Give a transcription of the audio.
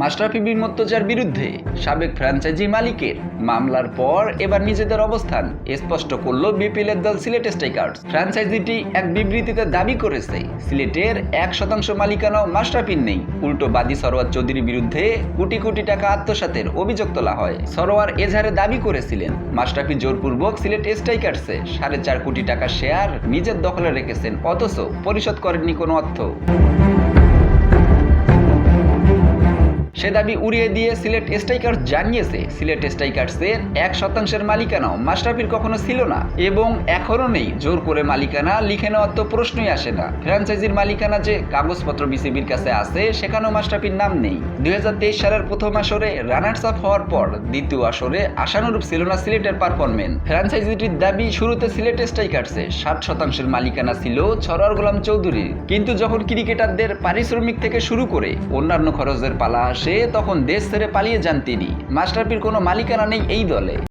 মাশরাফি বিন মুর্তজার বিরুদ্ধে সাবেক ফ্র্যাঞ্চাইজি মালিকের মামলার পর এবার নিজেদের অবস্থান স্পষ্ট করল বিপিএলের দল সিলেট স্ট্রাইকার্স। ফ্র্যাঞ্চাইজিটি এক বিবৃতিতে দাবি করেছে সিলেটের 1% মালিকানাও মাশরাফির নেই। উল্টো বাদী সরোয়ার চৌধুরীর বিরুদ্ধে কোটি কোটি টাকা আত্মসাতের অভিযোগ তোলা হয়। সরোয়ার এজাহারে দাবি করেছিলেন মাশরাফি জোরপূর্বক সিলেট স্ট্রাইকার্সে 4.5 কোটি টাকার শেয়ার নিজের দখলে রেখেছেন, অথচ পরিশোধ করেননি কোনো অর্থ। সে দাবি উড়িয়ে দিয়ে সিলেট স্ট্রাইকার্স জানিয়েছে সিলেট স্ট্রাইকার্সের 1% মালিকানাও মাশরাফির কখনো ছিল না এবং এখনো নেই। জোর করে মালিকানা লিখে নেওয়ার তো প্রশ্নই আসে না। ফ্র্যাঞ্চাইজির মালিকানা যে কাগজপত্র বিসিবির কাছে আছে সেখানেও মাশরাফির নাম নেই। 2023 সালের প্রথম আসরে রানার্স আপ হওয়ার পর দ্বিতীয় আসরে আশানুরূপ ছিল না সিলেটের পারফরমেন্স। ফ্র্যাঞ্চাইজিটির দাবি শুরুতে সিলেট স্ট্রাইকার্সে 60% মালিকানা ছিল সরোয়ার গোলাম চৌধুরীর, কিন্তু যখন ক্রিকেটারদের পারিশ্রমিক থেকে শুরু করে অন্যান্য খরচের পালা আসে তখন দেশ ছেড়ে পালিয়ে যান তিনি। মাশরাফির কোনো মালিকানা নেই এই দলে।